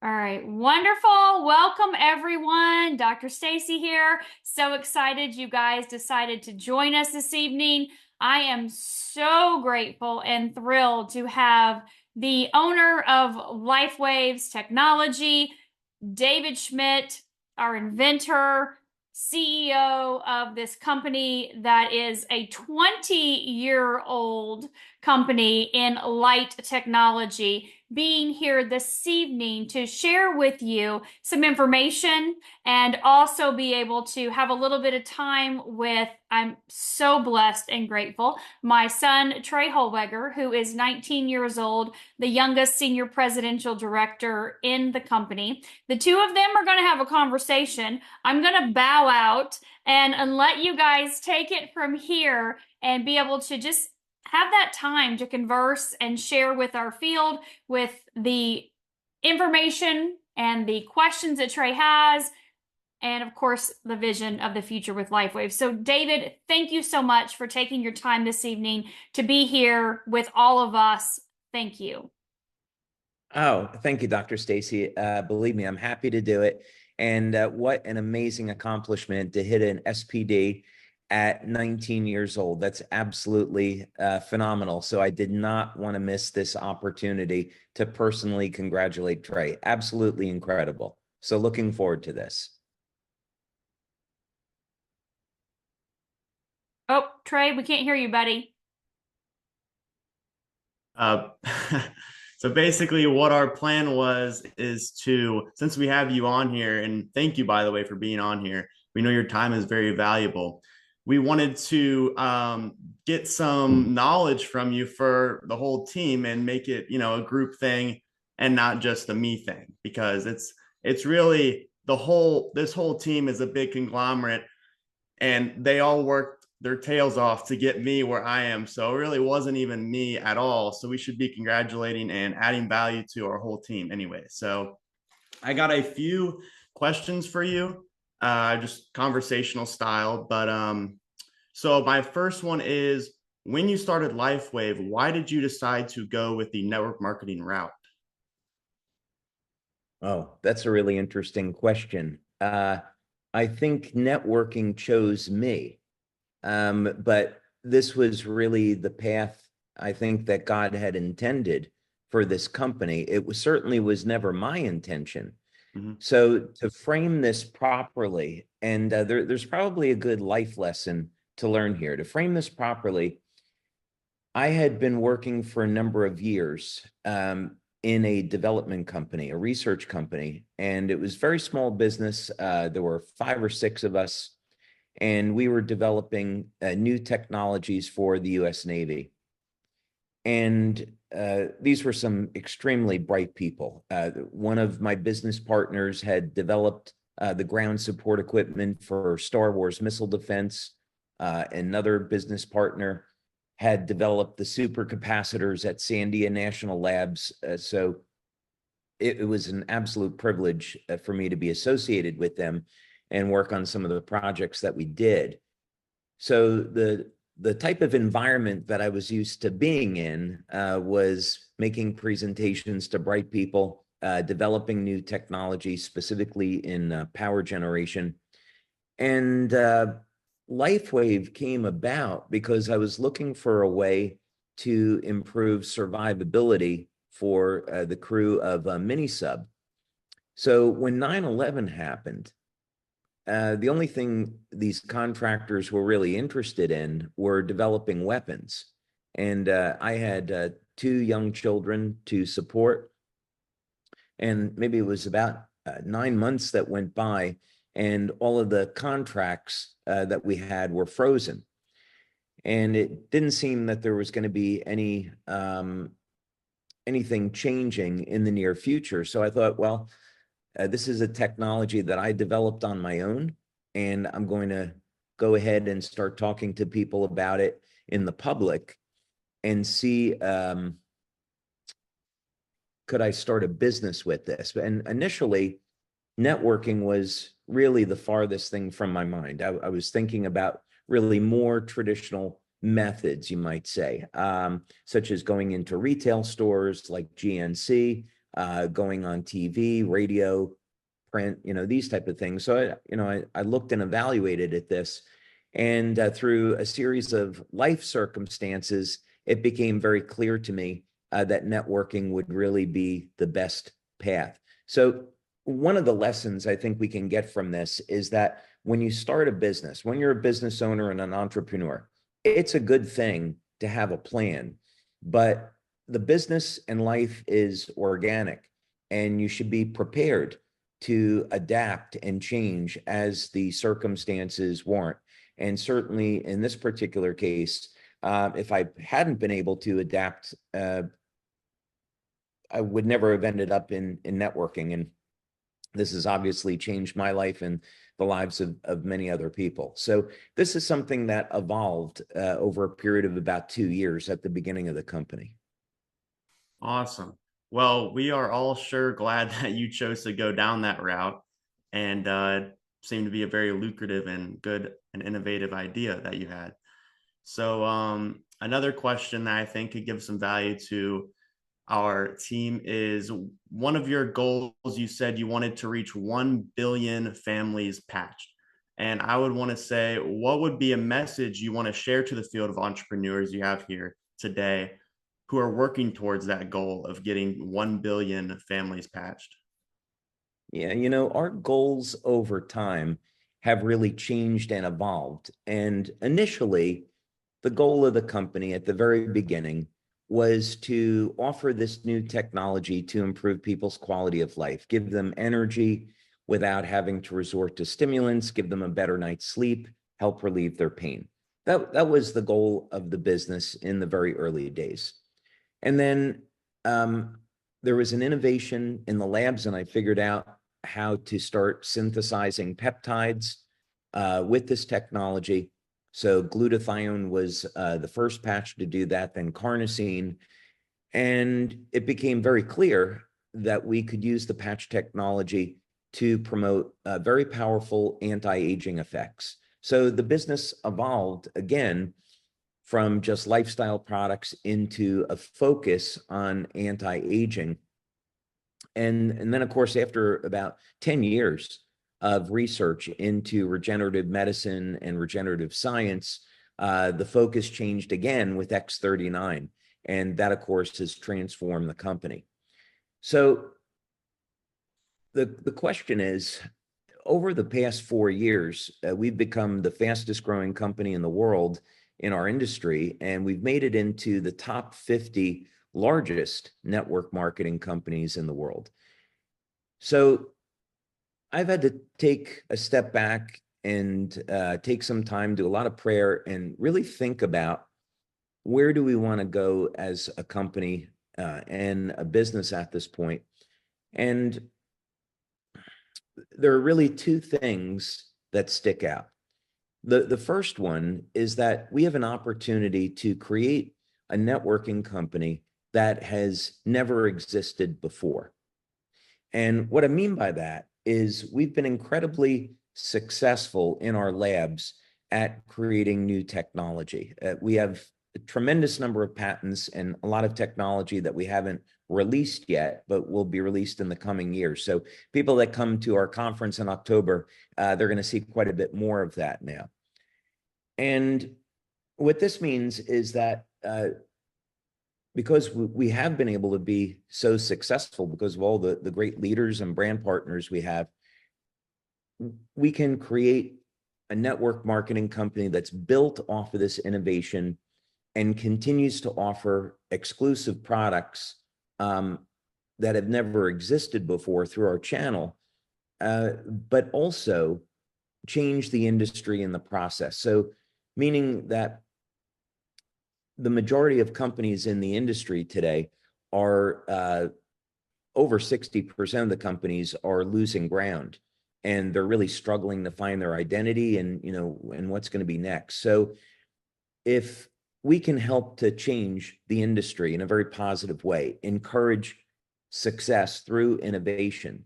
All right, wonderful. Welcome everyone. Dr. Stacy here. So excited you guys decided to join us this evening. I am so grateful and thrilled to have the owner of LifeWave's technology, David Schmidt, our inventor, CEO of this company that is a 20-year-old company in light technology, being here this evening to share with you some information and also be able to have a little bit of time with, I'm so blessed and grateful, my son, Trey Holweger, who is 19 years old, the youngest senior presidential director in the company. The two of them are going to have a conversation. I'm going to bow out and let you guys take it from here and be able to just have that time to converse and share with our field with the information and the questions that Trey has, and of course, the vision of the future with LifeWave. So, David, thank you so much for taking your time this evening to be here with all of us. Thank you. Oh, thank you, Dr. Stacy. Believe me, I'm happy to do it. And what an amazing accomplishment to hit an SPD at 19 years old. That's absolutely phenomenal. So I did not want to miss this opportunity to personally congratulate Trey. Absolutely incredible. So looking forward to this. Oh, Trey, we can't hear you, buddy. Uh, so basically what our plan was is to, since we have you on here, and thank you, by the way, for being on here. We know your time is very valuable. We wanted to get some knowledge from you for the whole team and make it, a group thing and not just a me thing, because it's really this whole team is a big conglomerate and they all work their tails off to get me where I am. So it really wasn't even me at all. So we should be congratulating and adding value to our whole team anyway. So I got a few questions for you, just conversational style. But so my first one is, when you started LifeWave, why did you decide to go with the network marketing route? Oh, that's a really interesting question. I think networking chose me. But this was really the path I think that God had intended for this company. It certainly was never my intention. Mm-hmm. So to frame this properly, and there's probably a good life lesson to learn here. To frame this properly, I had been working for a number of years in a development company, a research company, and it was very small business. There were 5 or 6 of us, and we were developing new technologies for the U.S. Navy. And these were some extremely bright people. One of my business partners had developed the ground support equipment for Star Wars missile defense. Another business partner had developed the supercapacitors at Sandia National Labs. So it was an absolute privilege for me to be associated with them and work on some of the projects that we did. So the type of environment that I was used to being in was making presentations to bright people, developing new technology, specifically in power generation. And LifeWave came about because I was looking for a way to improve survivability for the crew of a mini sub. So when 9/11 happened, the only thing these contractors were really interested in were developing weapons. And I had 2 young children to support. And maybe it was about 9 months that went by, and all of the contracts that we had were frozen. And it didn't seem that there was going to be anything changing in the near future. So I thought, well, this is a technology that I developed on my own, and I'm going to go ahead and start talking to people about it in the public and see, could I start a business with this? And initially, networking was really the farthest thing from my mind. I was thinking about really more traditional methods, you might say, such as going into retail stores like GNC, going on TV, radio, print, these type of things. So I looked and evaluated at this, and through a series of life circumstances, it became very clear to me that networking would really be the best path. So one of the lessons I think we can get from this is that when you start a business, when you're a business owner and an entrepreneur, it's a good thing to have a plan, but the business and life is organic, and you should be prepared to adapt and change as the circumstances warrant. And certainly in this particular case, if I hadn't been able to adapt, I would never have ended up in networking. And this has obviously changed my life and the lives of many other people. So this is something that evolved over a period of about 2 years at the beginning of the company. Awesome. Well, we are all sure glad that you chose to go down that route, and it seemed to be a very lucrative and good and innovative idea that you had. So another question that I think could give some value to our team is, one of your goals, you said you wanted to reach 1 billion families patched. And I would want to say, what would be a message you want to share to the field of entrepreneurs you have here today who are working towards that goal of getting 1 billion families patched? Yeah, our goals over time have really changed and evolved. And initially, the goal of the company at the very beginning was to offer this new technology to improve people's quality of life, give them energy without having to resort to stimulants, give them a better night's sleep, help relieve their pain. That was the goal of the business in the very early days. And then there was an innovation in the labs, and I figured out how to start synthesizing peptides with this technology. So glutathione was the first patch to do that, then carnosine. And it became very clear that we could use the patch technology to promote very powerful anti-aging effects. So the business evolved again from just lifestyle products into a focus on anti-aging. And then, of course, after about 10 years of research into regenerative medicine and regenerative science, the focus changed again with X39. And that, of course, has transformed the company. So the question is, over the past 4 years, we've become the fastest growing company in the world in our industry, and we've made it into the top 50 largest network marketing companies in the world. So I've had to take a step back and take some time, do a lot of prayer, and really think about, where do we want to go as a company and a business at this point? And there are really two things that stick out. The first one is that we have an opportunity to create a networking company that has never existed before. And what I mean by that is, we've been incredibly successful in our labs at creating new technology. We have a tremendous number of patents and a lot of technology that we haven't released yet, but will be released in the coming years. So people that come to our conference in October, they're going to see quite a bit more of that now. And what this means is that because we have been able to be so successful because of all the great leaders and brand partners we have, we can create a network marketing company that's built off of this innovation and continues to offer exclusive products that have never existed before through our channel, but also change the industry in the process. So meaning that the majority of companies in the industry today are over 60% of the companies are losing ground, and they're really struggling to find their identity and what's going to be next. So if we can help to change the industry in a very positive way, encourage success through innovation,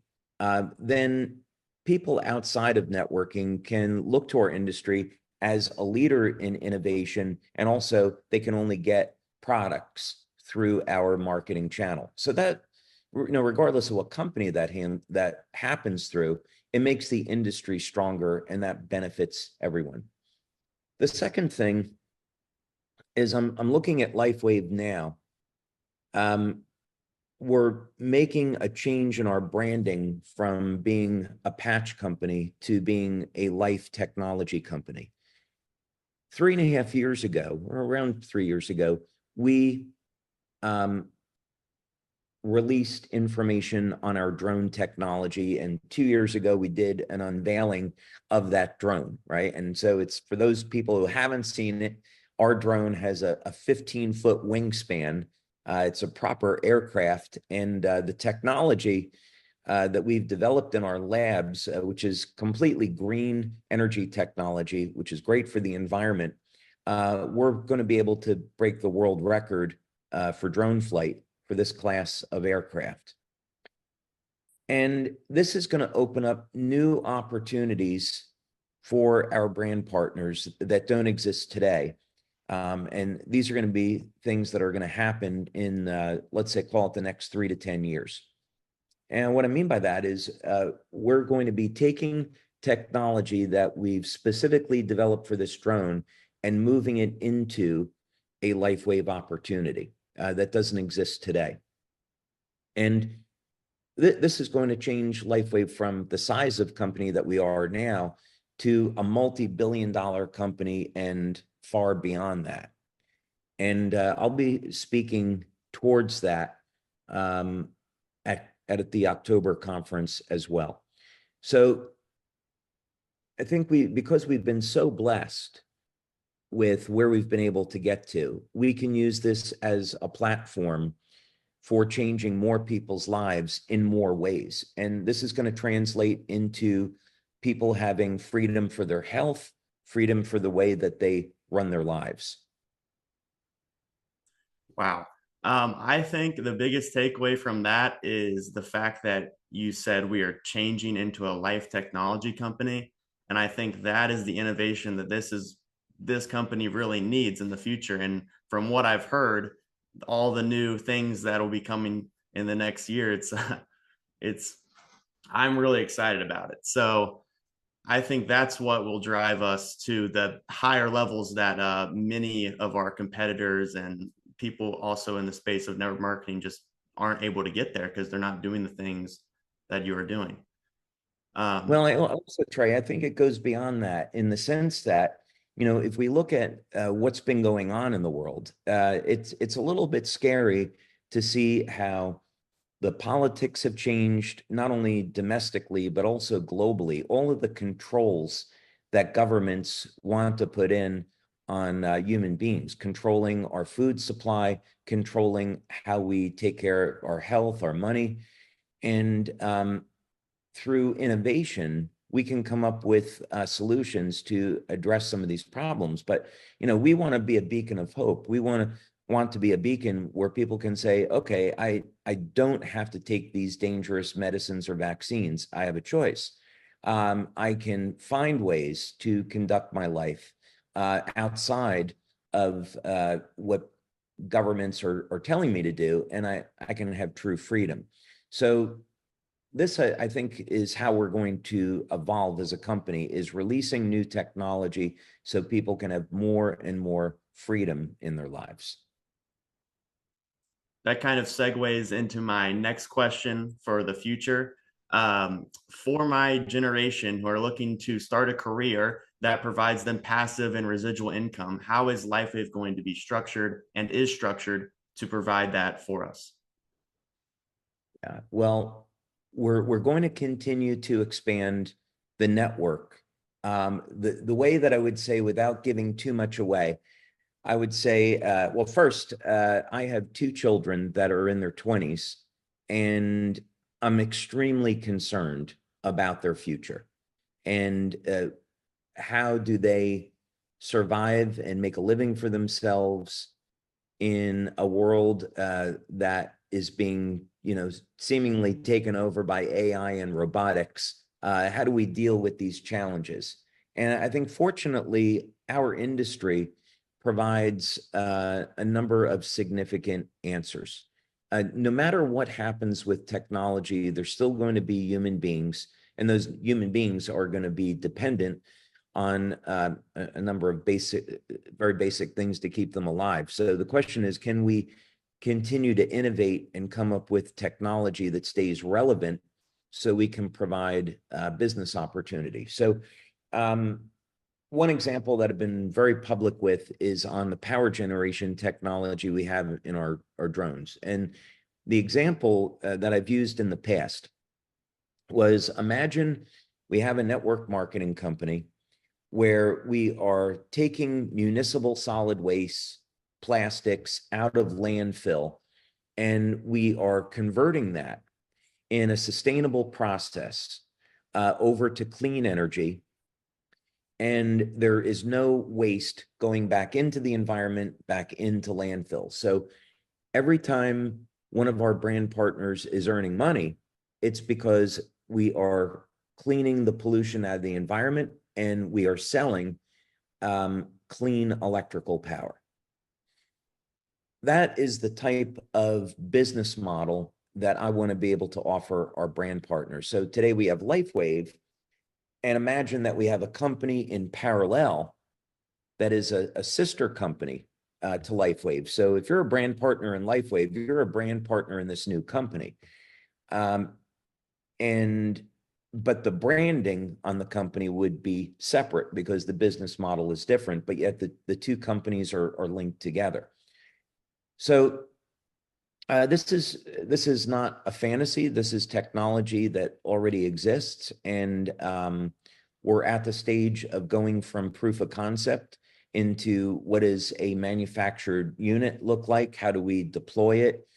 then people outside of networking can look to our industry as a leader in innovation, and also they can only get products through our marketing channel. So regardless of what company that happens through, it makes the industry stronger, and that benefits everyone. The second thing is I'm looking at LifeWave now. We're making a change in our branding from being a patch company to being a life technology company. 3.5 years ago, or around 3 years ago, we released information on our drone technology. And 2 years ago, we did an unveiling of that drone, right? And so it's for those people who haven't seen it, our drone has a 15-foot wingspan. It's a proper aircraft, and the technology that we've developed in our labs, which is completely green energy technology, which is great for the environment. We're going to be able to break the world record for drone flight for this class of aircraft. And this is going to open up new opportunities for our brand partners that don't exist today. And these are going to be things that are going to happen in, let's say, call it the next 3 to 10 years. And what I mean by that is we're going to be taking technology that we've specifically developed for this drone and moving it into a LifeWave opportunity that doesn't exist today. And this is going to change LifeWave from the size of company that we are now to a multi-billion-dollar company and far beyond that. And I'll be speaking towards that at the October conference as well. So I think because we've been so blessed with where we've been able to get to, we can use this as a platform for changing more people's lives in more ways. And this is going to translate into people having freedom for their health, freedom for the way that they run their lives. Wow. I think the biggest takeaway from that is the fact that you said we are changing into a life technology company. And I think that is the innovation that this company really needs in the future. And from what I've heard, all the new things that will be coming in the next year, I'm really excited about it. So I think that's what will drive us to the higher levels that many of our competitors and people also in the space of network marketing just aren't able to get there because they're not doing the things that you are doing. Well, I also, Trey, I think it goes beyond that in the sense that, if we look at what's been going on in the world, it's a little bit scary to see how the politics have changed, not only domestically, but also globally. All of the controls that governments want to put in on human beings, controlling our food supply, controlling how we take care of our health, our money. And through innovation, we can come up with solutions to address some of these problems. But, we want to be a beacon of hope. We want to be a beacon where people can say, okay, I don't have to take these dangerous medicines or vaccines. I have a choice. I can find ways to conduct my life outside of what governments are telling me to do, and I can have true freedom. So this, I think, is how we're going to evolve as a company, is releasing new technology so people can have more and more freedom in their lives. That kind of segues into my next question for the future. For my generation who are looking to start a career that provides them passive and residual income, how is LifeWave going to be structured and is structured to provide that for us? Yeah, well, we're going to continue to expand the network. The way that I would say, without giving too much away, I would say, well, first, I have 2 children that are in their 20s, and I'm extremely concerned about their future and how do they survive and make a living for themselves in a world that is being, seemingly taken over by AI and robotics. How do we deal with these challenges? And I think, fortunately, our industry provides a number of significant answers. no matter what happens with technology, there's still going to be human beings, and those human beings are going to be dependent on a number of very basic things to keep them alive. So the question is, can we continue to innovate and come up with technology that stays relevant so we can provide business opportunity? So one example that I've been very public with is on the power generation technology we have in our drones. And the example that I've used in the past was, imagine we have a network marketing company where we are taking municipal solid waste, plastics out of landfill, and we are converting that in a sustainable process over to clean energy. And there is no waste going back into the environment, back into landfill. So every time one of our brand partners is earning money, it's because we are cleaning the pollution out of the environment and we are selling clean electrical power. That is the type of business model that I want to be able to offer our brand partners. So today we have LIFEWAVE, and imagine that we have a company in parallel that is a sister company to LIFEWAVE. So if you're a brand partner in LIFEWAVE, you're a brand partner in this new company. But the branding on the company would be separate because the business model is different, but yet the two companies are linked together. So this is not a fantasy. This is technology that already exists, and we're at the stage of going from proof of concept into what does a manufactured unit look like? How do we deploy it?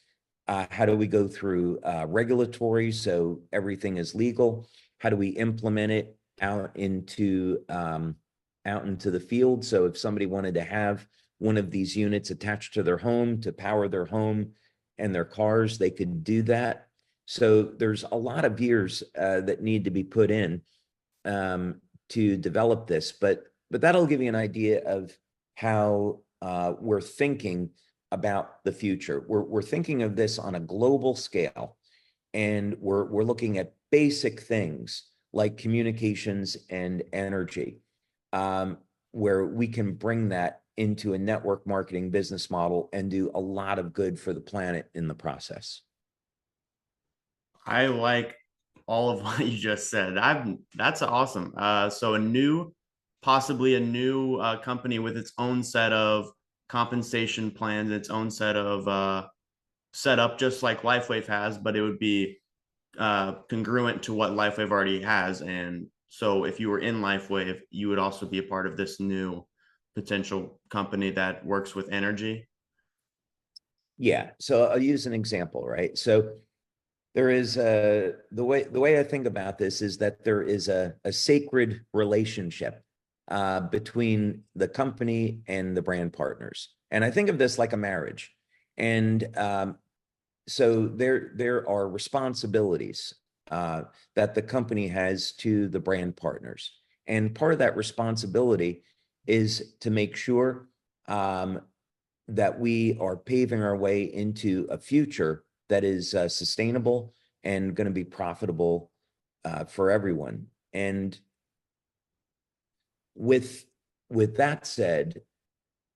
How do we go through regulatory so everything is legal? How do we implement it out into the field? So if somebody wanted to have one of these units attached to their home to power their home and their cars, they could do that. So there's a lot of years that need to be put in to develop this, but that'll give you an idea of how we're thinking about the future. We're thinking of this on a global scale, and we're looking at basic things like communications and energy, where we can bring that into a network marketing business model and do a lot of good for the planet in the process. I like all of what you just said. That's awesome. So possibly a new company with its own set of compensation plans, its own set of setup, just like LifeWave has, but it would be congruent to what LifeWave already has. And so if you were in LifeWave, you would also be a part of this new potential company that works with energy. Yeah. So I'll use an example, right? So there is the way I think about this is that there is a sacred relationship between the company and the brand partners. And I think of this like a marriage. And so there are responsibilities that the company has to the brand partners. And part of that responsibility is to make sure that we are paving our way into a future that is sustainable and going to be profitable for everyone. And with that said,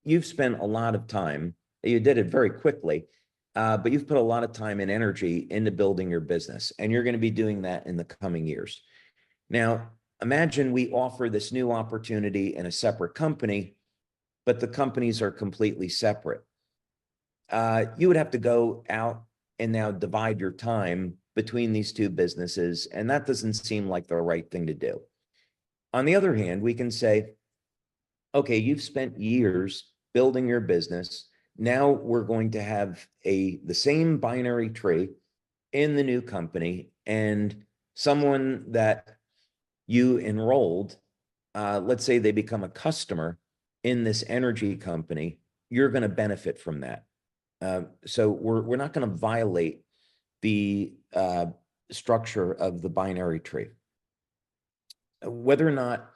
you've spent a lot of time, you did it very quickly, but you've put a lot of time and energy into building your business, and you're going to be doing that in the coming years. Now, imagine we offer this new opportunity in a separate company, but the companies are completely separate. You would have to go out and now divide your time between these two businesses, and that doesn't seem like the right thing to do. On the other hand, we can say, okay, you've spent years building your business. Now we're going to have the same binary tree in the new company, and someone that you enrolled, let's say they become a customer in this energy company, you're going to benefit from that. So we're not going to violate the structure of the binary tree. Whether or not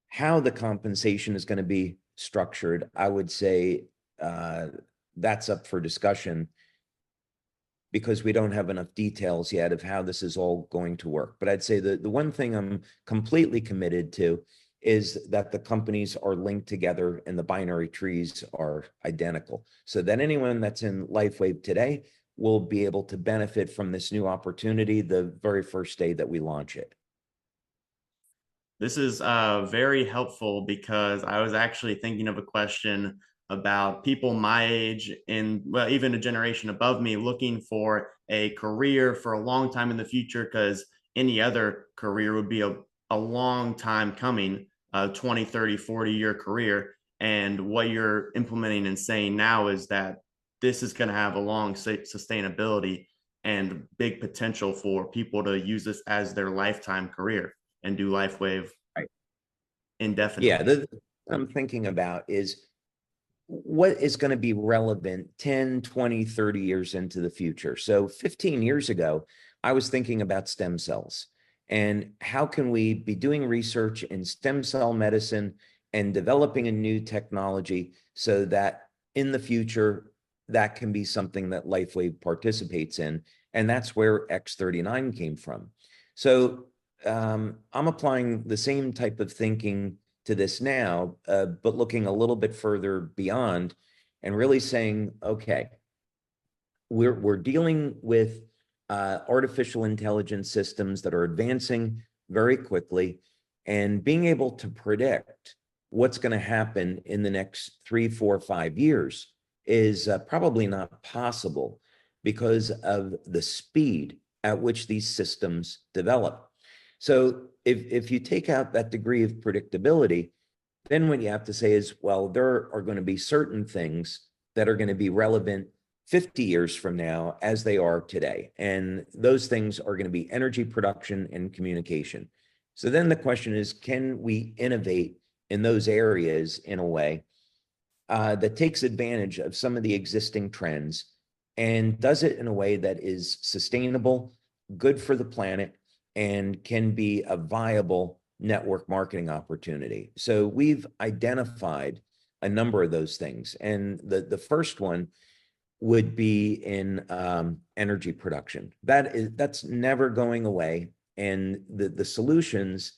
how the compensation is going to be structured, I would say that's up for discussion. because we don't have enough details yet of how this is all going to work. But I'd say the one thing I'm completely committed to is that the companies are linked together and the binary trees are identical, so that anyone that's in LifeWave today will be able to benefit from this new opportunity the very first day that we launch it. This is very helpful, because I was actually thinking of a question about people my age and, well, even a generation above me, looking for a career for a long time in the future, because any other career would be a long time coming, a 20, 30, 40-year career. And what you're implementing and saying now is that this is going to have a long sustainability and big potential for people to use this as their lifetime career and do LifeWave Right. indefinitely. Yeah, what I'm thinking about is what is going to be relevant 10, 20, 30 years into the future. So 15 years ago, I was thinking about stem cells and how can we be doing research in stem cell medicine and developing a new technology so that in the future, that can be something that LifeWave participates in. And that's where X39 came from. So I'm applying the same type of thinking to this now, but looking a little bit further beyond and really saying, okay, we're dealing with artificial intelligence systems that are advancing very quickly, and being able to predict what's going to happen in the next 3, 4, 5 years is probably not possible because of the speed at which these systems develop. So if you take out that degree of predictability, then what you have to say is, well, there are going to be certain things that are going to be relevant 50 years from now as they are today. And those things are going to be energy production and communication. So then the question is, can we innovate in those areas in a way that takes advantage of some of the existing trends and does it in a way that is sustainable, good for the planet, and can be a viable network marketing opportunity? So we've identified a number of those things. And the first one would be in energy production. That's never going away. And the solutions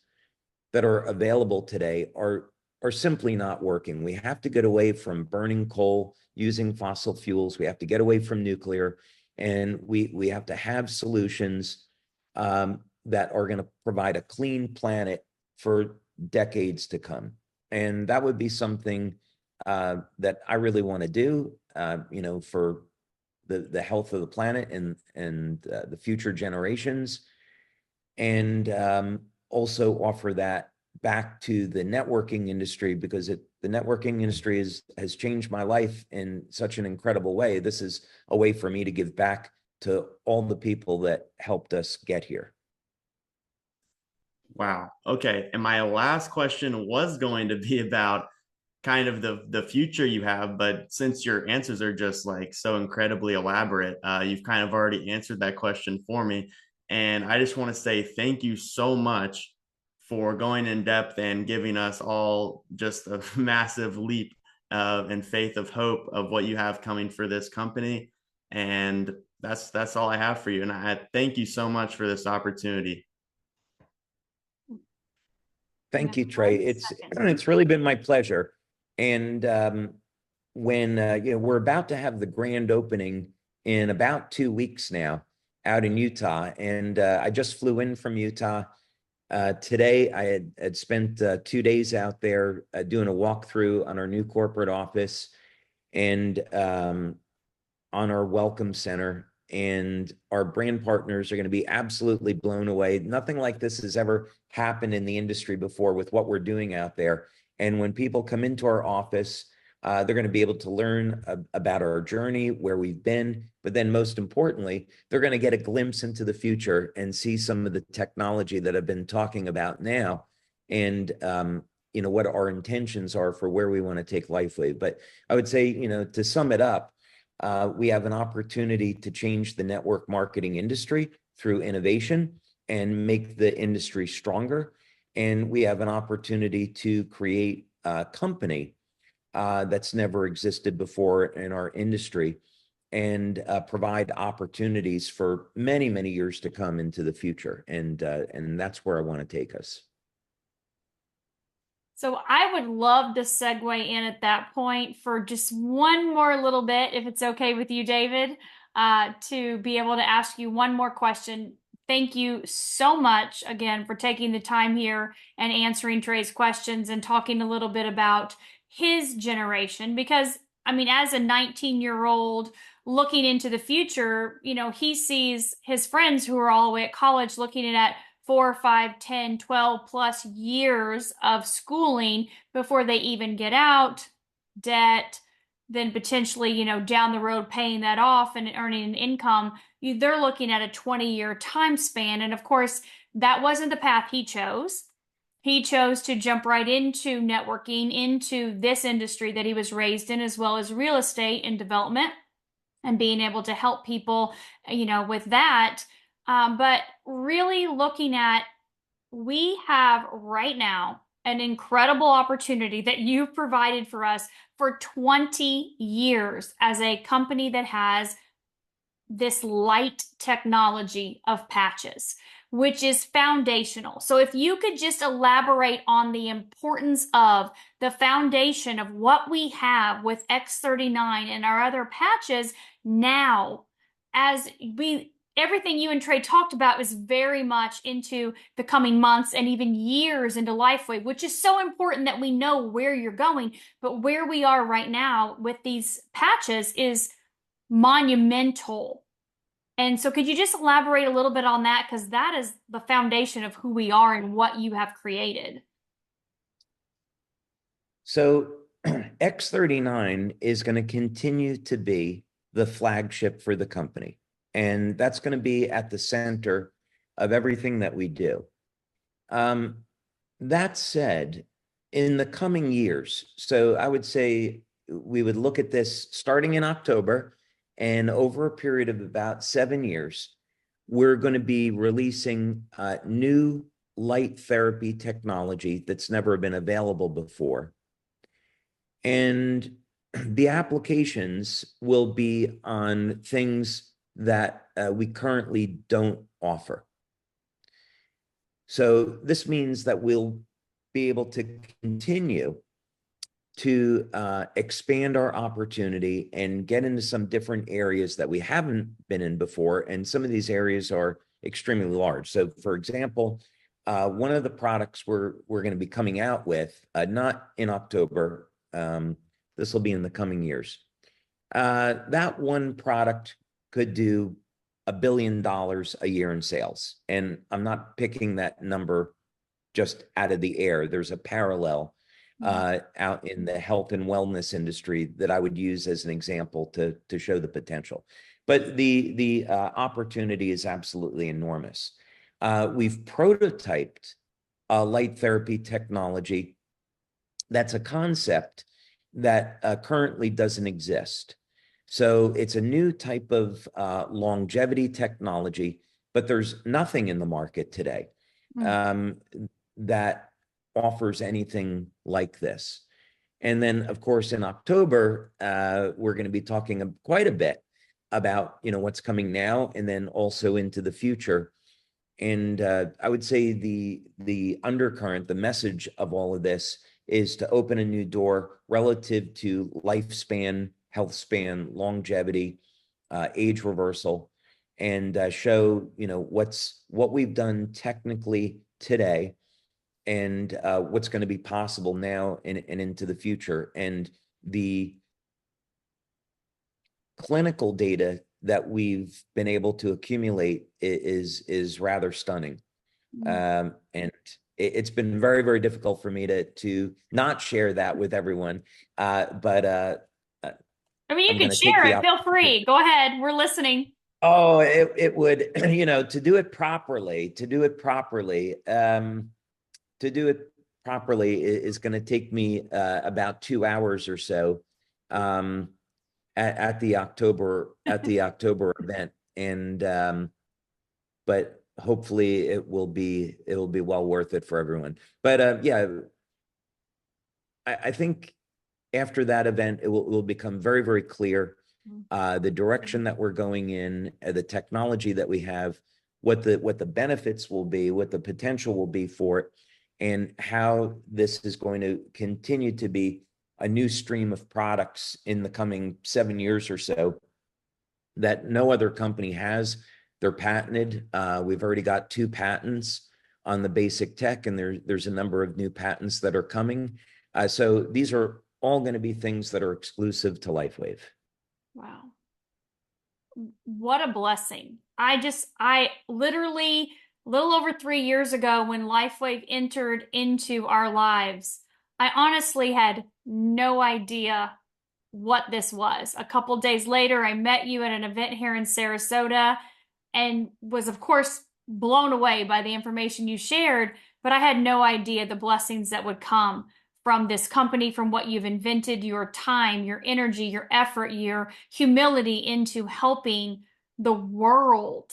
that are available today are simply not working. We have to get away from burning coal, using fossil fuels. We have to get away from nuclear, and we have to have solutions that are going to provide a clean planet for decades to come. And that would be something that I really want to do, for the health of the planet and the future generations, and also offer that back to the networking industry, because the networking industry has changed my life in such an incredible way. This is a way for me to give back to all the people that helped us get here. Wow. Okay. And my last question was going to be about kind of the future you have, but since your answers are just like so incredibly elaborate, you've kind of already answered that question for me. And I just want to say thank you so much for going in depth and giving us all just a massive leap and faith of hope of what you have coming for this company. And that's all I have for you. And I thank you so much for this opportunity. Thank you, Trey. It's really been my pleasure. And when we're about to have the grand opening in about 2 weeks now out in Utah, and I just flew in from Utah today. I had spent 2 days out there doing a walkthrough on our new corporate office and on our welcome center. And our brand partners are going to be absolutely blown away. Nothing like this has ever happened in the industry before with what we're doing out there. And when people come into our office, they're going to be able to learn about our journey, where we've been, but then most importantly, they're going to get a glimpse into the future and see some of the technology that I've been talking about now, and what our intentions are for where we want to take LifeWave. But I would say, to sum it up, we have an opportunity to change the network marketing industry through innovation and make the industry stronger. And we have an opportunity to create a company that's never existed before in our industry. and provide opportunities for many, many years to come into the future. And that's where I want to take us. So I would love to segue in at that point for just one more little bit, if it's okay with you, David, to be able to ask you one more question. Thank you so much again for taking the time here and answering Trey's questions and talking a little bit about his generation. Because, I mean, as a 19-year-old looking into the future, you know, he sees his friends who are all the way at college looking at 4, 5, 10, 12 plus years of schooling before they even get out, debt, then potentially, you know, down the road paying that off and earning an income. They're looking at a 20-year time span. And of course, that wasn't the path he chose. He chose to jump right into networking, into this industry that he was raised in, as well as real estate and development, and being able to help people, you know, with that. But really looking at, we have right now an incredible opportunity that you've provided for us for 20 years as a company that has this light technology of patches, which is foundational. So if you could just elaborate on the importance of the foundation of what we have with X39 and our other patches now, as everything you and Trey talked about is very much into the coming months and even years into LifeWave, which is so important that we know where you're going. But where we are right now with these patches is monumental. And so could you just elaborate a little bit on that? Because that is the foundation of who we are and what you have created. So X39 is going to continue to be the flagship for the company. And that's going to be at the center of everything that we do. That said, in the coming years, so I would say we would look at this starting in October, and over a period of about 7 years, we're going to be releasing new light therapy technology that's never been available before. And the applications will be on things that we currently don't offer. So this means that we'll be able to continue to expand our opportunity and get into some different areas that we haven't been in before. And some of these areas are extremely large. So for example, one of the products we're going to be coming out with, not in October, this will be in the coming years. That one product could do $1 billion a year in sales. And I'm not picking that number just out of the air. There's a parallel out in the health and wellness industry that I would use as an example to show the potential. But the opportunity is absolutely enormous. We've prototyped a light therapy technology that's a concept that currently doesn't exist. So it's a new type of longevity technology, but there's nothing in the market today that offers anything like this. And then, of course, in October, we're going to be talking quite a bit about, you know, what's coming now and then also into the future. And I would say the undercurrent, the message of all of this is to open a new door relative to lifespan, health span, longevity, age reversal, and show, you know, what we've done technically today and what's going to be possible now and into the future. And the clinical data that we've been able to accumulate is rather stunning. And it's been very, very difficult for me to not share that with everyone. But I mean, you can share it. Feel free. Go ahead. We're listening. Oh, it would, you know, to do it properly is going to take me about 2 hours or so at the October event, and but hopefully it'll be well worth it for everyone. But yeah, I think after that event it will become very, very clear the direction that we're going in, the technology that we have, what the benefits will be, what the potential will be for it, and how this is going to continue to be a new stream of products in the coming 7 years or so that no other company has. They're patented. We've already got 2 patents on the basic tech, and there's a number of new patents that are coming. So these are all going to be things that are exclusive to LifeWave. Wow. What a blessing. I literally, a little over 3 years ago, when LifeWave entered into our lives, I honestly had no idea what this was. A couple days later, I met you at an event here in Sarasota and was, of course, blown away by the information you shared, but I had no idea the blessings that would come from this company, from what you've invented, your time, your energy, your effort, your humility into helping the world,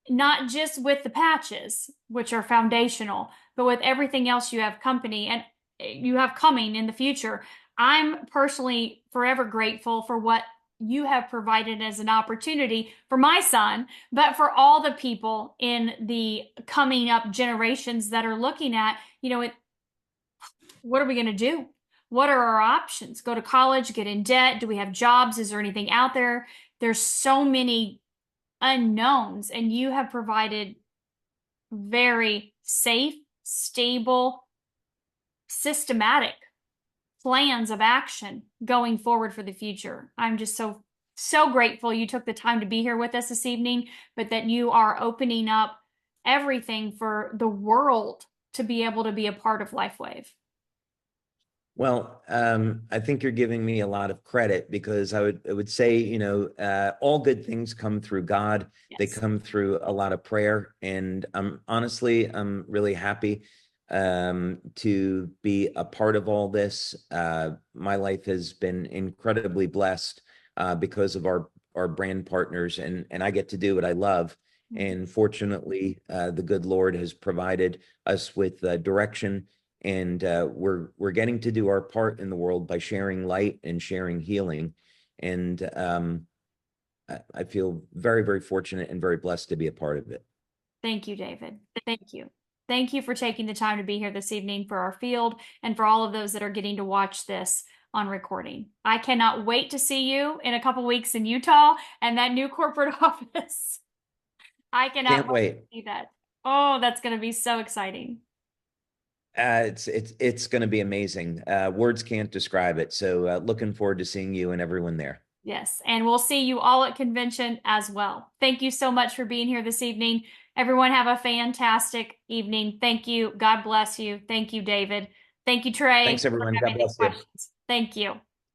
not just with the patches, which are foundational, but with everything else you have company and you have coming in the future. I'm personally forever grateful for what you have provided as an opportunity for my son, but for all the people in the coming up generations that are looking at, what are we going to do? What are our options? Go to college, get in debt? Do we have jobs? Is there anything out there? There's so many unknowns, and you have provided very safe, stable, systematic plans of action going forward for the future. I'm just so grateful you took the time to be here with us this evening, but that you are opening up everything for the world to be able to be a part of LifeWave. Well, I think you're giving me a lot of credit, because I would say, all good things come through God. Yes. They come through a lot of prayer, and honestly, I'm really happy to be a part of all this. My life has been incredibly blessed because of our brand partners, and I get to do what I love. And fortunately, the good Lord has provided us with direction, and we're getting to do our part in the world by sharing light and sharing healing. And I feel very, very fortunate and very blessed to be a part of it. Thank you, David. Thank you. Thank you for taking the time to be here this evening for our field and for all of those that are getting to watch this on recording. I cannot wait to see you in a couple weeks in Utah and that new corporate office. I cannot wait to see that. Oh, that's going to be so exciting. It's going to be amazing. Words can't describe it. So looking forward to seeing you and everyone there. Yes, and we'll see you all at convention as well. Thank you so much for being here this evening. Everyone have a fantastic evening. Thank you. God bless you. Thank you, David. Thank you, Trey. Thanks, everyone. God bless you. Thank you.